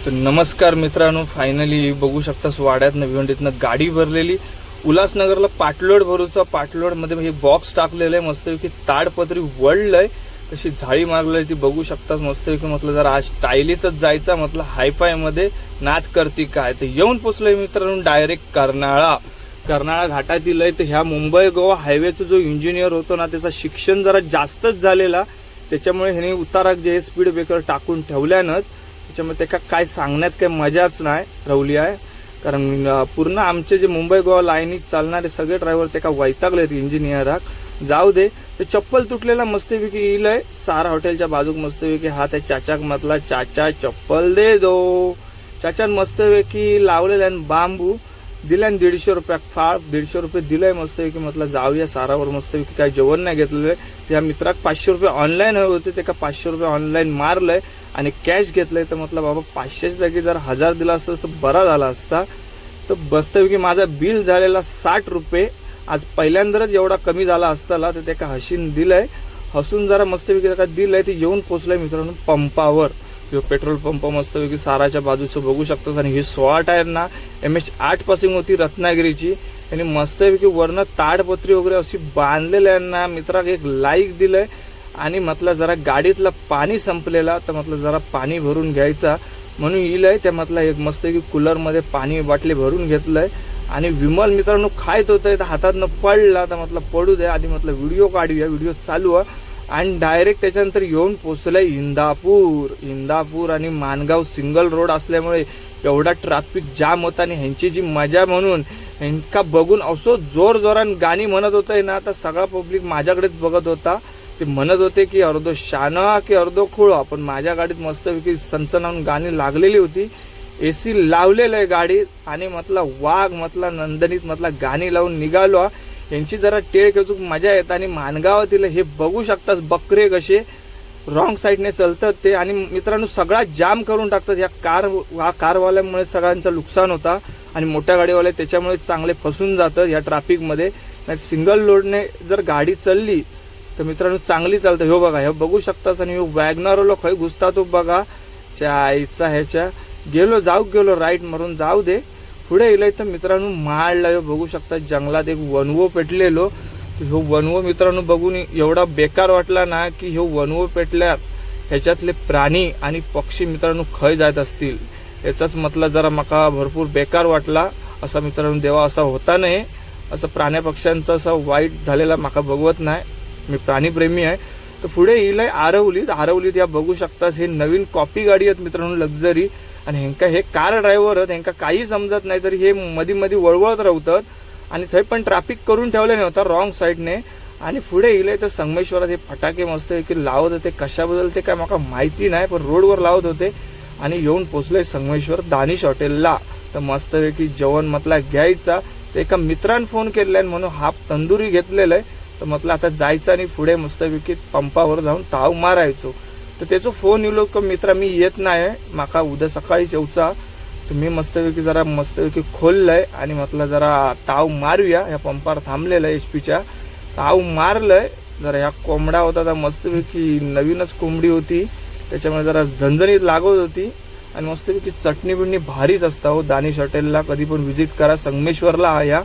तर नमस्कार मित्रांनो, फायनली बघू शकता वाड्यातनं भिवंडीतनं गाडी भरलेली उल्हासनगरला पाटलोड भरूचा पाटलोडमध्ये हे बॉक्स टाकलेलं आहे. मस्तपैकी ताडपत्री वळलंय, तशी झाडी मारलंय ती बघू शकताच. मस्तपैकी म्हटलं जरा आज स्टाईलीतच जायचा, म्हटलं हायफाय मध्ये नाद करती काय. तर येऊन पोचलोय मित्रांनो डायरेक्ट कर्नाळा घाटातील आहे. तर ह्या मुंबई गोवा हायवेचा जो इंजिनियर होतो ना, त्याचा शिक्षण जरा जास्तच झालेला, त्याच्यामुळे ह्याने उताराक जे स्पीड ब्रेकर टाकून ठेवल्यानं त्याच्यामुळे त्याका काय सांगण्यात काही मजाच नाही रवली आहे. कारण पूर्ण आमचे जे मुंबई गोवा लाईनीत चालणारे सगळे ड्रायव्हर त्याका वैतागलेत इंजिनियराक. जाऊ दे, ते चप्पल तुटलेला मस्तपैकी येईलय सारा हॉटेलच्या बाजूक. मस्तपैकी हा त्या चाचाक म्हटला, चाचा चप्पल दे दो. चाचान मस्तपैकी लावलेल्या बांबू दिल्यान 150 रुपयाक फाळ. 150 रुपये दिलंय मस्तपैकी. म्हटलं जाऊया सारावर. मस्तपैकी काय जेवण नाही घेतलेलं. त्या मित्राक 500 रुपये ऑनलाईन हवे होते, त्याका 500 रुपये ऑनलाईन मारलंय आणि कॅश घेतलंय. तर म्हटलं बाबा 500च्या जागी जर 1000 दिला असतं तर बरा झाला असता. तर मस्तपैकी माझा बिल झालेला 60 रुपये. आज पहिल्यांदाच एवढा कमी झाला असताना तर त्याका हसीन दिलंय. हसून जरा मस्तपैकी त्याका दिलंय. ते येऊन पोचलंय मित्रांनो पंपावर. जो पेट्रोल पंप मस्तपैकी साराच्या बाजूचं बघू शकतो. आणि ही 16 टायर ना MH8 पासिंग होती रत्नागिरीची. आणि मस्तपैकी वरनं ताडपत्री वगैरे अशी बांधलेल्या ना मित्राक एक लाईक दिलंय. आणि म्हटलं जरा गाडीतलं पाणी संपलेला, तर म्हटलं जरा पाणी भरून घ्यायचा म्हणून येईलय. त्या म्हटलं एक मस्तपैकी कूलरमध्ये पाणी बाटली भरून घेतलंय. आणि विमल मित्रांनो खायत होतंय, तर हातातनं पडला. तर म्हटलं पडू दे, आधी म्हटलं व्हिडिओ काढूया. व्हिडिओ चालू आहे आणि डायरेक्ट त्याच्यानंतर येऊन पोचलंय इंदापूर. आणि माणगाव सिंगल रोड असल्यामुळे एवढा ट्रॅफिक जाम होता. आणि ह्यांची जी मजा म्हणून ह्यांका बघून असो जोरान गाणी म्हणत होतंय ना, तर सगळा पब्लिक माझ्याकडेच बघत होता. ते म्हणत होते की अर्धो शाना की अर्धो खुळा. पण माझ्या गाडीत मस्तपैकी सनसनावून गाणी लागलेली होती. AC लावलेलं आहे गाडीत. आणि म्हटलं वाघ म्हटलं नंदनीत म्हटलं गाणी लावून निघालो. यांची जरा टेळ खेचूक मजा येत. आणि माणगावातील हे बघू शकतात बकरे कसे रॉंग साईडने चालतात ते. आणि मित्रांनो सगळा जाम करून टाकतात. ह्या कारवाल्यामुळे सगळ्यांचं नुकसान होता. आणि मोठ्या गाडीवाले त्याच्यामुळे चांगले फसून जातात ह्या ट्रॅफिकमध्ये. नाही सिंगल लोडने जर गाडी चालली तर मित्रांनो चांगली चालतं. हो बघा, हे बघू शकताच. आणि वॅगनारला खय घुसता तो बघा आईचा ह्याच्या गेलो राईट मारून. जाऊ दे, पुढे येईल तर मित्रांनो माळला बघू शकता. जंगलात एक वनवो पेटलेलो. ह्यो वनवो मित्रांनो बघून एवढा बेकार वाटला ना, की ह्यो वनवो पेटल्यात ह्याच्यातले प्राणी आणि पक्षी मित्रांनो खय जात असतील. याचाच म्हटलं जरा मका भरपूर बेकार वाटला. असा मित्रांनो देवा असा होता नाही. असं प्राण्या पक्ष्यांचा असा वाईट झालेला मका बघवत नाही. मी प्राणीप्रेमी आहे. तर पुढे येईल आरवलीत या बघू शकतास. हे नवीन कॉपी गाडी आहेत मित्रांनो, लक्झरी. आणि ह्यांका हे कार ड्रायव्हर आहेत, ह्यांका काही समजत नाही तरी हे मध्ये वळवळत राहतात. आणि थंय पण ट्रॅफिक करून ठेवले नव्हता रॉंग साईडने. आणि पुढे येईल तर संगमेश्वरात हे फटाके मस्त की लावत होते. कशाबद्दल ते काय मला माहिती नाही, पण रोडवर लावत होते. आणि येऊन पोचले संगमेश्वर दानिश हॉटेलला. तर मस्तपैकी जेवण म्हटलं घ्यायचा. तर एका मित्रांनी फोन केलेला म्हणून हाफ तंदुरी घेतलेला आहे. तर म्हटलं आता जायचं आणि पुढे मस्तपैकी पंपावर जाऊन ताव मारायचो. तर त्याचा फोन येलो का मित्रा मी येत नाही, माका उद्या सकाळीच येऊचा. तर मी मस्तपैकी खोललंय आणि म्हटलं जरा ताव मारूया. ह्या पंपावर थांबलेलं आहे HPच्या. ताव मारलंय. जरा ह्या कोंबडा होता तर मस्तपैकी नवीनच कोंबडी होती, त्याच्यामुळे जरा झणझणीत लागत होती. आणि मस्तपैकी चटणी बिटणी भारीच असता हो. दानिश हॉटेलला कधी पण व्हिजिट करा. संगमेश्वरला या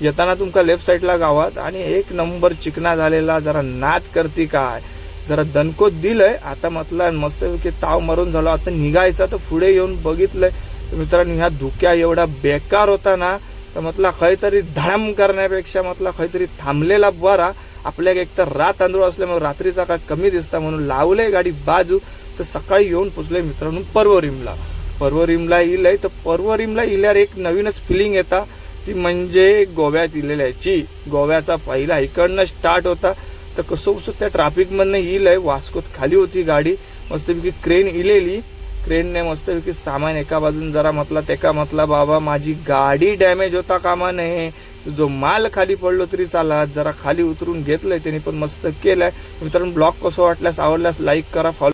येताना तुमका लेफ्ट साईडला गावात. आणि एक नंबर चिकना झालेला. जरा नाद करती काय, जरा दणकोत दिलंय. आता म्हटलं मस्तपैकी ताव मारून झालो, आता निघायचा. तर पुढे येऊन बघितलंय तर मित्रांनो ह्या धुक्या एवढा बेकार होता ना, तर म्हटलं काहीतरी धडम करण्यापेक्षा म्हटलं काहीतरी थांबलेला बरा. आपल्या एक तर रात तांदूळ असल्यामुळे रात्रीचा काय कमी दिसता म्हणून लावलंय गाडी बाजू. तर सकाळी येऊन पोचले मित्रांनो पर्वरिमला येईलय. तर पर्वरिमला इल्यावर एक नवीनच फिलिंग येता. ती म्हणजे गोव्यात इलेल्याची. गोव्याचा पहिला इकडनं स्टार्ट होता. तर कसं त्या ट्रॅफिकमधनं येईलय. वास्कोत खाली होती गाडी. मस्तपैकी क्रेन इलेली. क्रेनने मस्तपैकी सामान एका बाजून जरा म्हटला त्याका म्हटला बाबा माझी गाडी डॅमेज होता कामा नये. जो माल खाली पडलो तरी चाला. जरा खाली उतरून घेतलंय त्यांनी पण मस्त केलंय. मित्रांनो ब्लॉग कसं वाटल्यास आवडल्यास लाईक करा, फॉलो